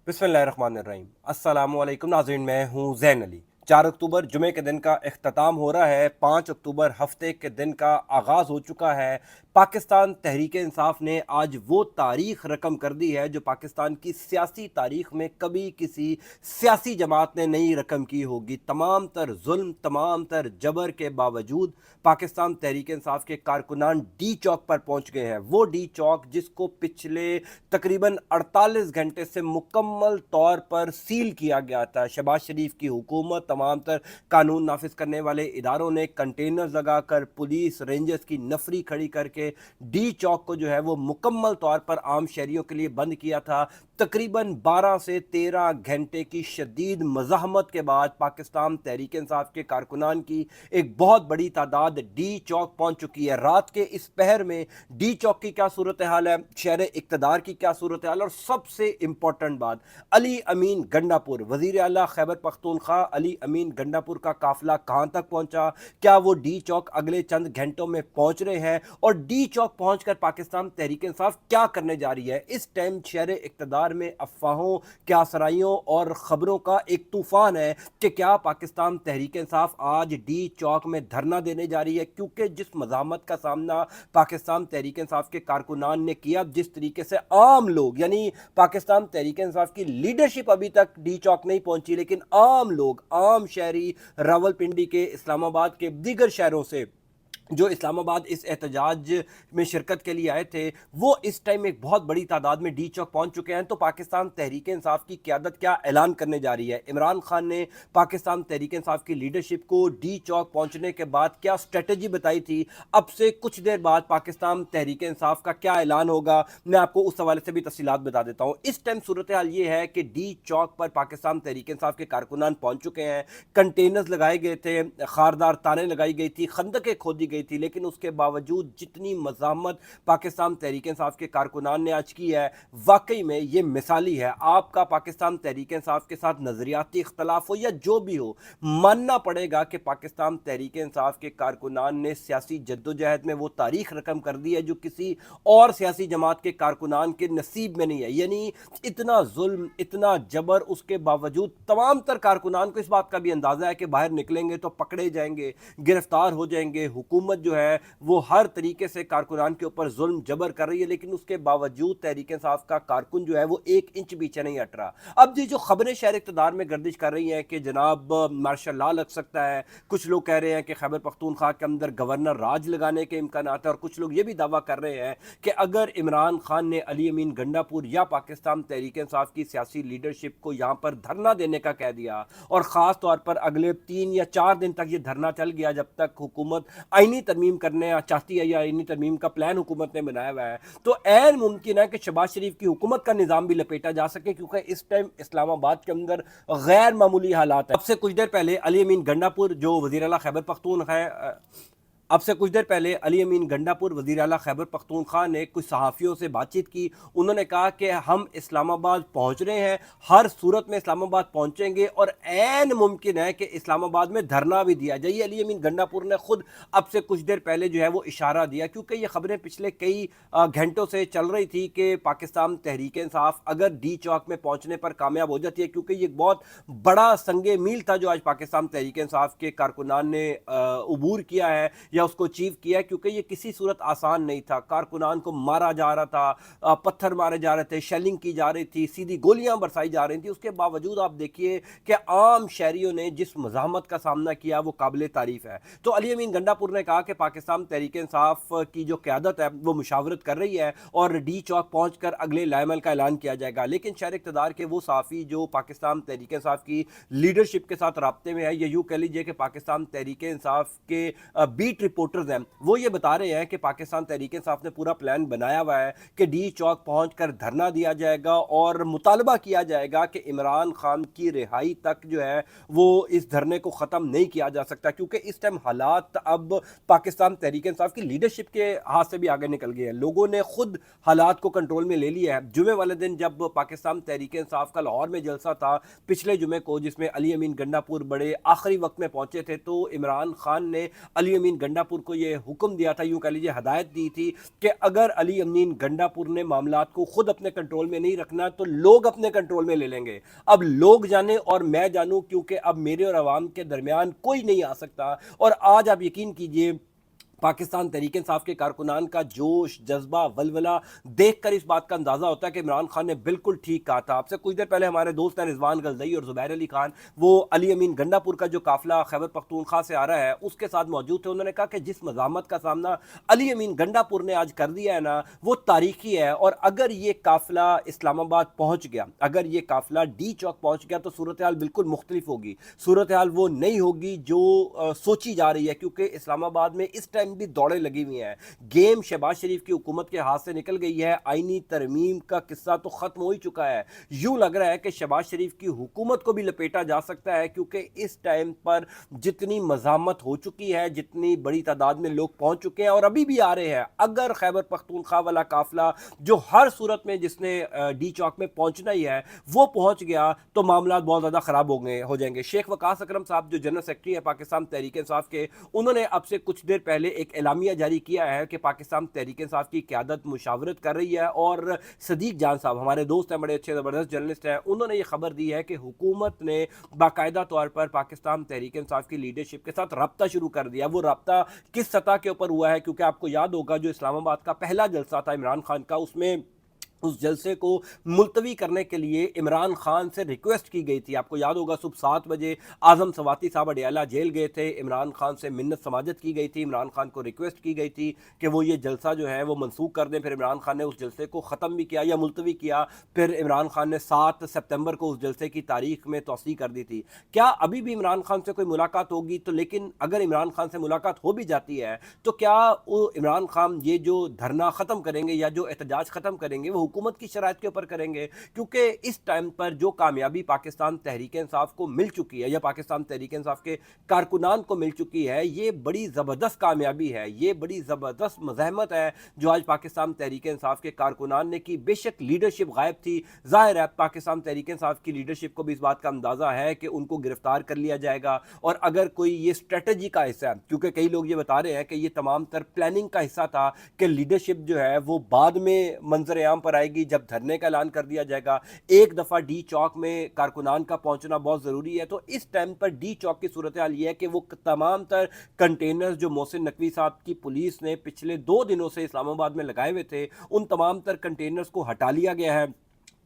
बिस्मिल्लाहिर्रहमानिर्रहीम। अस्सलामु अलैकुम नाज़रीन, मैं हूँ ज़ैन अली। 4 अक्टूबर जुमे के दिन का इख्तिताम हो रहा है। 5 अक्टूबर हफ्ते के दिन का आगाज़ हो चुका है। पाकिस्तान तहरीक इंसाफ ने आज वो तारीख रकम कर दी है जो पाकिस्तान की सियासी तारीख में कभी किसी सियासी जमात ने नहीं रकम की होगी। तमाम तर जुल्म, तमाम तर जबर के बावजूद पाकिस्तान तहरीक इंसाफ के कारकुनान डी चौक पर पहुंच गए हैं। वो डी चौक जिसको पिछले तकरीबन 48 घंटे से मुकम्मल तौर पर सील किया गया था। शहबाज शरीफ की हुकूमत, तमाम तर कानून नाफिज करने वाले इदारों ने कंटेनर्स लगाकर, पुलिस रेंजर्स की नफरी खड़ी करके डी चौक को जो है वो मुकम्मल तौर पर आम शहरियों के लिए बंद किया था। तकरीबन 12 से 13 घंटे की शदीद मज़ाहमत के बाद पाकिस्तान तहरीक इंसाफ के कारकुनान की एक बहुत बड़ी तादाद डी चौक पहुंच चुकी है। रात के इस पहर में डी चौक की क्या सूरत हाल है, शहर इक़्तिदार की क्या सूरत हाल, और सबसे इंपॉर्टेंट बात, अली अमीन गंडापुर वज़ीर आला खैबर पख्तूनख्वा अली अमीन गंडापुर का काफिला कहां तक पहुंचा, क्या वो डी चौक अगले चंद घंटों में पहुंच रहे हैं, और डी चौक पहुंचकर पाकिस्तान तहरीक इंसाफ क्या करने जा रही है। इस टाइम शहर इक़्तिदार में अफवाहों, क्या सराइयों और ख़बरों का एक तूफ़ान है कि क्या पाकिस्तान तहरीक इंसाफ आज डी चौक में धरना देने जा रही है, क्योंकि जिस मज़ामत का सामना पाकिस्तान तहरीक इंसाफ के कारकुनान ने किया, जिस तरीके से आम लोग यानी पाकिस्तान तहरीक इंसाफ की लीडरशिप अभी तक डी चौक नहीं पहुंची, लेकिन आम लोग, आम शहरी रावलपिंडी के, इस्लामाबाद के, दीगर शहरों से जो इस्लामाबाद इस एहतजाज में शिरकत के लिए आए थे, वो इस टाइम एक बहुत बड़ी तादाद में डी चौक पहुंच चुके हैं। तो पाकिस्तान तहरीक इंसाफ की क़यादत क्या ऐलान करने जा रही है, इमरान खान ने पाकिस्तान तहरीक इंसाफ की लीडरशिप को डी चौक पहुंचने के बाद क्या स्ट्रेटजी बताई थी, अब से कुछ देर बाद पाकिस्तान तहरीक इंसाफ का क्या ऐलान होगा, मैं आपको उस हवाले से भी तफसीलात बता देता हूँ। इस टाइम सूरत हाल ये है कि डी चौक पर पाकिस्तान तहरीक इंसाफ के कारकुनान पहुंच चुके हैं। कंटेनर्स लगाए गए थे, खारदार ताने लगाई गई थी, खंदकें खोदी गई थी, लेकिन उसके बावजूद जितनी मज़ाहमत पाकिस्तान तहरीक इंसाफ के कारकुनान ने आज की है, वाकई में ये मिसाली है। आपका पाकिस्तान तहरीक इंसाफ के साथ नज़रियाती इख्तलाफ हो या जो भी हो, मानना पड़ेगा कि पाकिस्तान तहरीक इंसाफ के कारकुनान ने सियासी जद्दोजहद में वो तारीख रकम कर दी है जो किसी और सियासी जमात के कारकुनान के नसीब में नहीं है। यानी इतना जुल्म, इतना जबर, उसके बावजूद तमाम तर कारकुनान को इस बात का भी अंदाज़ा है कि बाहर निकलेंगे तो पकड़े जाएंगे, गिरफ्तार हो जाएंगे। हुकूमत जो है वो हर तरीके से कारकुनान के ऊपर जुल्म जबर कर रही है, लेकिन उसके बावजूद तहरीक इंसाफ का कारकुन जो है वो एक इंच पीछे नहीं हट रहा। अब ये जो खबरें शहर इक़्तिदार में गर्दिश कर रही हैं कि जनाब मार्शल लॉ लग सकता है, कुछ लोग कह रहे हैं कि खैबर पख्तूनख्वा के अंदर गवर्नर राज लगाने के इम्कान है, और कुछ लोग ये भी दावा कर रहे हैं कि अगर इमरान खान ने अली अमीन गंडापुर या पाकिस्तान तहरीक इंसाफ की सियासी लीडरशिप को यहाँ पर धरना देने का कह दिया, और ख़ास तौर पर अगले 3 या 4 दिन तक ये धरना चल गया जब तक हुकूमत आईनी तरमीम करने चाहती है या आईनी तरमीम का प्लान हुकूमत ने बनाया हुआ है, तो ऐन मुमकिन है कि शहबाज शरीफ की हुकूमत का निज़ाम भी लपेटा जा सके, क्योंकि इस टाइम इस्लामाबाद के अंदर गैर मामूली हालात है। अब से कुछ देर पहले अली अमीन गंडापुर जो वज़ीर आला खैबर पख्तूनख्वा है, अब से कुछ देर पहले अली अमीन गंडापुर वज़ीर आला खैबर पख्तूनख्वा ने कुछ सहाफ़ियों से बातचीत की। उन्होंने कहा कि हम इस्लामाबाद पहुंच रहे हैं, हर सूरत में इस्लामाबाद पहुंचेंगे, और ऐन मुमकिन है कि इस्लामाबाद में धरना भी दिया जाए। अली अमीन गंडापुर ने खुद अब से कुछ देर पहले जो है वो इशारा दिया, क्योंकि ये खबरें पिछले कई घंटों से चल रही थी कि पाकिस्तान तहरीक इंसाफ अगर डी चौक में पहुंचने पर कामयाब हो जाती है, क्योंकि ये बहुत बड़ा संगे मील था जो आज पाकिस्तान तहरीक इंसाफ के कारकुनान ने अबूर किया है या उसको अचीव किया है, क्योंकि ये किसी सूरत आसान नहीं था। कारकुनान को मारा जा रहा था, पत्थर मारे जा रहे थे, शेलिंग की जा रही थी, सीधी गोलियां बरसाई जा रही थी। उसके बावजूद आप देखिए कि आम शहरियों ने जिस मज़ाहमत का सामना किया वो काबिल तारीफ है। तो अली अमीन गंडापुर ने कहा कि पाकिस्तान तहरीक इंसाफ की जो क़यादत है वो मुशावरत कर रही है और डी चौक पहुँच कर अगले लाएमल का ऐलान किया जाएगा। लेकिन शहर इक़्तिदार के वो साफ़ी जो पाकिस्तान तहरीक इंसाफ की लीडरशिप के साथ राब्ते में है, ये यूँ कह लीजिए कि पाकिस्तान तहरीक इंसाफ के बीट रिपोर्टर्स हैं, वो ये बता रहे हैं कि पाकिस्तान तहरीक इंसाफ ने पूरा प्लान बनाया हुआ है कि डी चौक पहुंचकर धरना दिया जाएगा और मुतालबा किया जाएगा कि इमरान खान की रिहाई तक जो है वो इस धरने को ख़त्म नहीं किया जा सकता, क्योंकि इस टाइम हालात अब पाकिस्तान तहरीक इंसाफ की लीडरशिप के हाथ से भी आगे निकल गए हैं। लोगों ने खुद हालात को कंट्रोल में ले लिया है। जुमे वाले दिन जब पाकिस्तान तहरीक इंसाफ का लाहौर में जलसा था पिछले जुमे को, जिसमें अली अमीन गंडापुर बड़े आखिरी वक्त में पहुंचे थे, तो इमरान खान ने अली अमीन गंडापुर को ये हुक्म दिया था, यूँ कह लीजिए हदायत दी थी कि अगर अली अमीन गंडापुर ने मामलात को खुद अपने कंट्रोल में नहीं रखना तो लोग अपने कंट्रोल में ले लेंगे। अब लोग जाने और मैं जानूं, क्योंकि अब मेरे और आवाम के दरमियान कोई नहीं आ सकता। और आज आप यकीन कीजिए पाकिस्तान तहरीक इंसाफ के कारकुनान का जोश, जज्बा, वलवला देखकर इस बात का अंदाज़ा होता है कि इमरान खान ने बिल्कुल ठीक कहा था। आपसे कुछ देर पहले हमारे दोस्त हैं रिजवान गलजई और ज़ुबैर अली खान, वो अली अमीन गंडापुर का जो काफिला खैबर पख्तूनख्वा से आ रहा है उसके साथ मौजूद थे। उन्होंने कहा कि जिस मज़ामत का सामना अली अमीन गंडापुर ने आज कर दिया है ना, वो तारीखी है। और अगर ये काफिला इस्लामाबाद पहुँच गया, अगर ये काफिला डी चौक पहुँच गया तो सूरत हाल बिल्कुल मुख्तलिफ होगी। सूरत हाल वो नहीं होगी जो सोची जा रही है, क्योंकि इस्लामाबाद में इस टाइम भी दौड़े लगी हुई हैं। गेम शहबाज शरीफ की हुकूमत के हाथ से निकल गई है। आईनी तरमीम का किस्सा तो खत्म हो ही चुका है। यूं लग रहा है कि शहबाज शरीफ की हुकूमत को भी लपेटा जा सकता है, क्योंकि इस टाइम पर जितनी मज़ामत हो चुकी है, जितनी बड़ी तादाद में लोग पहुंच चुके हैं और अभी भी आ रहे हैं। अगर खैबर पख्तूनख्वा वाला काफिला जो हर सूरत में जिसने डी चौक में पहुंचना ही है वो पहुंच गया तो मामला बहुत ज़्यादा ख़राब हो जाएंगे। शेख वकास अकरम साहब जो जनरल सेक्रेटरी है पाकिस्तान तहरीक इंसाफ के, उन्होंने अब से कुछ देर पहले एक एलामिया जारी किया है कि पाकिस्तान तहरीक इंसाफ की क़यादत मुशावरत कर रही है। और सदीक जान साहब हमारे दोस्त हैं, बड़े अच्छे ज़बरदस्त जर्नलिस्ट हैं, उन्होंने ये खबर दी है कि हुकूमत ने बाकायदा तौर पर पाकिस्तान तहरीक इंसाफ की लीडरशिप के साथ रब्ता शुरू कर दिया। वो रब्ता किस सतह के ऊपर हुआ है, क्योंकि आपको याद होगा जो इस्लामाबाद का पहला जलसा था इमरान खान का, उसमें उस जलसे को मुलतवी करने के लिए इमरान खान से रिक्वेस्ट की गई थी। आपको याद होगा सुबह 7 बजे आज़म सवाती साहब अडियाला जेल गए थे, इमरान खान से मिन्नत समाजत की गई थी, इमरान खान को रिक्वेस्ट की गई थी कि वो ये जलसा जो है वो मनसूख कर दें। फिर इमरान खान ने उस जलसे को ख़त्म भी किया या मुलतवी किया। फिर इमरान खान ने 7 सितंबर को उस जलसे की तारीख में तौसीह कर दी थी। क्या अभी भी इमरान खान से कोई मुलाकात होगी? तो लेकिन अगर इमरान खान से मुलाकात हो भी जाती है तो क्या वो इमरान खान ये जो धरना ख़त्म करेंगे या जो एहतजाज ख़त्म करेंगे वो हुकूमत की शराइत के ऊपर करेंगे? क्योंकि इस टाइम पर जो कामयाबी पाकिस्तान तहरीक इंसाफ को मिल चुकी है या पाकिस्तान तहरीक इंसाफ के कारकुनान को मिल चुकी है, ये बड़ी ज़बरदस्त कामयाबी है, ये बड़ी ज़बरदस्त मज़ाहमत है जो आज पाकिस्तान तहरीक इंसाफ के कारकुनान ने की। बेशक लीडरशिप गायब थी, ज़ाहिर है पाकिस्तान तहरीक इंसाफ की लीडरशिप को भी इस बात का अंदाज़ा है कि उनको गिरफ्तार कर लिया जाएगा। और अगर कोई ये स्ट्रेटजी का हिस्सा है, क्योंकि कई लोग ये बता रहे हैं कि ये तमाम तर प्लानिंग का हिस्सा था कि लीडरशिप जो है वो बाद में मंजर आम पर आएगी जब धरने का ऐलान कर दिया जाएगा। एक दफ़ा डी चौक में कारकुनान का पहुंचना बहुत ज़रूरी है। तो इस टाइम पर डी चौक की सूरत हाल ये है कि वो तमाम तर कंटेनर्स जो मोहसिन नकवी साहब की पुलिस ने पिछले 2 दिनों से इस्लामाबाद में लगाए हुए थे, उन तमाम तर कंटेनर्स को हटा लिया गया है।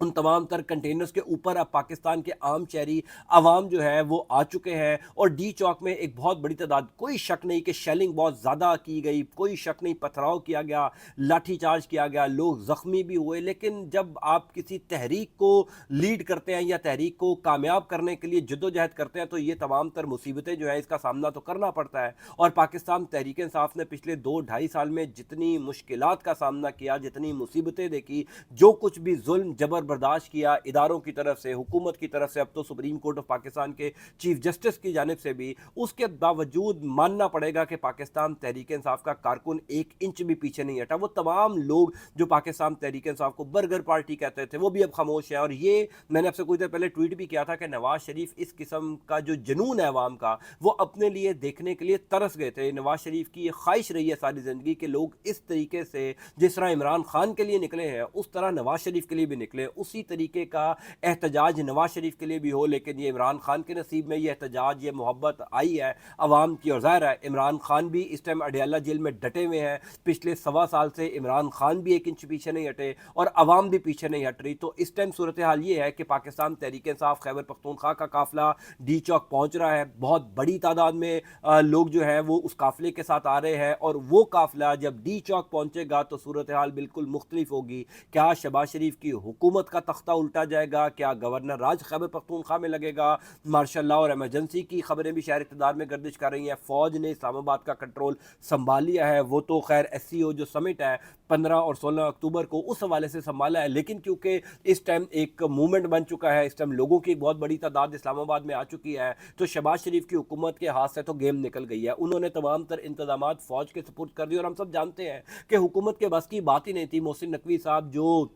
उन तमाम तर कंटेनर्स के ऊपर अब पाकिस्तान के आम शहरी आवाम जो है वो आ चुके हैं। और डी चौक में एक बहुत बड़ी तादाद, कोई शक नहीं कि शेलिंग बहुत ज़्यादा की गई, कोई शक नहीं पथराव किया गया, लाठी चार्ज किया गया, लोग ज़ख्मी भी हुए। लेकिन जब आप किसी तहरीक को लीड करते हैं या तहरीक को कामयाब करने के लिए जद्दोजहद करते हैं तो ये तमाम तर मुसीबतें जो है इसका सामना तो करना पड़ता है। और पाकिस्तान तहरीक इंसाफ ने पिछले 2-2.5 साल में जितनी मुश्किलात का सामना किया, जितनी मुसीबतें देखी, जो कुछ भी जुल्म जबर बर्दाश्त किया इदारों की तरफ से, हुकूमत की तरफ से, अब तो सुप्रीम कोर्ट ऑफ पाकिस्तान के चीफ जस्टिस की जानिब से भी, उसके बावजूद मानना पड़ेगा कि पाकिस्तान तहरीक इंसाफ का कारकुन 1 इंच भी पीछे नहीं हटा। वो तमाम लोग जो पाकिस्तान तहरीक इंसाफ को बर्गर पार्टी कहते थे वो भी अब खामोश है। और ये मैंने आपसे कुछ देर पहले ट्वीट भी किया था कि नवाज शरीफ इस किस्म का जो जुनून है अवाम का, वो अपने लिए देखने के लिए तरस गए थे। नवाज शरीफ की ये ख्वाहिश रही है सारी ज़िंदगी के लोग इस तरीके से, जिस तरह इमरान खान के लिए निकले हैं उस तरह नवाज शरीफ के लिए भी निकले, उसी तरीके का एहतजाज नवाज शरीफ के लिए भी हो। लेकिन ये इमरान खान के नसीब में ये एहतजाज, ये मोहब्बत आई है अवाम की। और ज़ाहिर है इमरान खान भी इस टाइम अडियाला जेल में डटे हुए हैं। पिछले 1.25 साल से इमरान खान भी 1 इंच पीछे नहीं हटे और अवाम भी पीछे नहीं हट रही। तो इस टाइम सूरत हाल ये है कि पाकिस्तान तहरीक इंसाफ खैबर पख्तूनख्वा का काफिला डी चौक पहुँच रहा है। बहुत बड़ी तादाद में लोग जो है वो उस काफिले के साथ आ रहे हैं। और वो काफिला जब डी चौक पहुँचेगा तो सूरत हाल बिल्कुल मुख्तलिफ होगी। क्या शहबाज शरीफ की हुकूमत का तख्ता उल्टा जाएगा? क्या गवर्नर राज खैबर पख्तूनख्वा में लगेगा? मार्शल लॉ और एमरजेंसी की खबरें भी शहर इक़्तिदार में गर्दिश कर रही हैं। फ़ौज ने इस्लामाबाद का कंट्रोल संभाल लिया है। वो तो खैर SCO जो समिट है 15 और 16 अक्टूबर को, उस हवाले से संभाला है। लेकिन क्योंकि इस टाइम एक मूवमेंट बन चुका है, इस टाइम लोगों की एक बहुत बड़ी तादाद इस्लामाबाद में आ चुकी है, तो शहबाज शरीफ की हुकूमत के हाथ से तो गेम निकल गई है। उन्होंने तमाम तर इंतजामात फ़ौज के सपुर्द कर दिए। और हम सब जानते हैं कि हुकूमत के बस की बात ही नहीं थी। मोहसिन नकवी साहब जो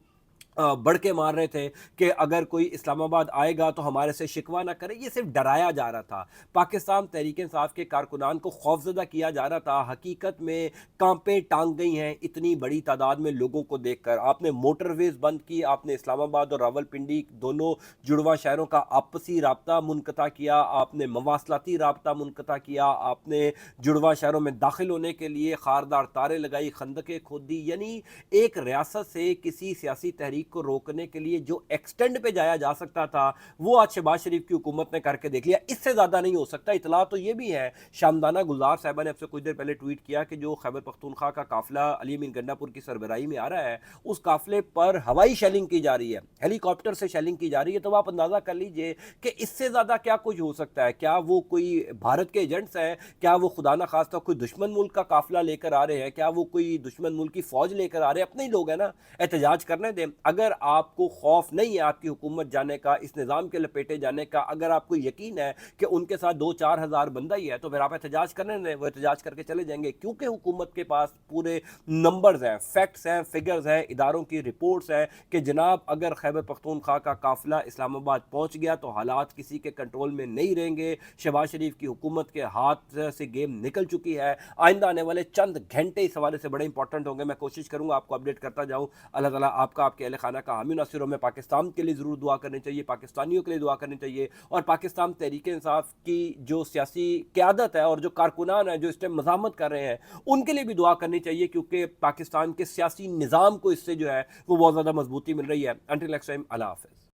बढ़ के मार रहे थे कि अगर कोई इस्लामाबाद आएगा तो हमारे से शिकवा ना करे, ये सिर्फ डराया जा रहा था। पाकिस्तान तहरीक इंसाफ के कारकुनान को खौफजदा किया जा रहा था। हकीकत में कांपें टांग गई हैं इतनी बड़ी तादाद में लोगों को देखकर। आपने मोटरवेज बंद की, आपने इस्लामाबाद और रावलपिंडी दोनों जुड़वा शहरों का आपसी राब्ता मुनक़ता किया, आपने मवासलाती राब्ता मुनक़ता किया, आपने जुड़वा शहरों में दाखिल होने के लिए खारदार तारें लगाई, खंदकें खोदी। यानी एक रियासत से किसी सियासी तहरीक को रोकने के लिए जो एक्सटेंड पे जाया जा सकता था वो आज शहबाज शरीफ की हुकूमत ने करके देख लिया। इससे ज़्यादा नहीं हो सकता। इतला तो ये भी है, शामदाना गुलजार साहिबा ने आपसे कुछ देर पहले ट्वीट किया कि जो खैबर पख्तूनख्वा का काफिला अली अमीन गंडापुर की सरबराही में आ रहा है, उस काफिले पर हवाई शेलिंग की जा रही है, हेलीकॉप्टर से शेलिंग की जा रही है। तो आप अंदाज़ा कर लीजिए कि इससे ज़्यादा क्या कुछ हो सकता है। क्या वो कोई भारत के एजेंट्स हैं? क्या वो खुदा न खास्ता कोई दुश्मन मुल्क का काफिला लेकर आ रहे हैं? क्या वो कोई दुश्मन मुल्क की फ़ौज लेकर आ रहे हैं? अपने ही लोग हैं ना, एहतजाज करने दें। अगर आपको खौफ नहीं है आपकी हुकूमत जाने का, इस निज़ाम के लपेटे जाने का, अगर आपको यकीन है कि उनके साथ 2-4 हज़ार बंदा ही है, तो फिर आप एहतजाज करने दें, वो एहतजाज करके चले जाएंगे। क्योंकि हुकूमत के पास पूरे नंबर्स हैं, फैक्ट्स हैं, फिगर्स हैं, इदारों की रिपोर्ट्स हैं कि जनाब अगर खैबर पख्तूनख्वा का काफिला इस्लामाबाद पहुंच गया तो हालात किसी के कंट्रोल में नहीं रहेंगे। शहबाज शरीफ की हुकूमत के हाथ से गेम निकल चुकी है। आइंदा आने वाले चंद घंटे इस हवाले से बड़े इंपॉर्टेंट होंगे। मैं कोशिश करूंगा आपको अपडेट करता जाऊं। अल्लाह ताला आपका, आपके अहल खाना का हामी नासिर हो। में पाकिस्तान के लिए ज़रूर दुआ करनी चाहिए, पाकिस्तानियों के लिए दुआ करनी चाहिए, और पाकिस्तान तहरीक इंसाफ की जो सियासी क़यादत है और जो कारकुनान है जो इस टाइम मज़ामत कर रहे हैं, उनके लिए भी दुआ करनी चाहिए, क्योंकि पाकिस्तान के सियासी निज़ाम को इससे जो है वो बहुत ज़्यादा मजबूती मिल रही है। अंटिल नेक्स्ट टाइम, अल्लाह हाफ़िज़।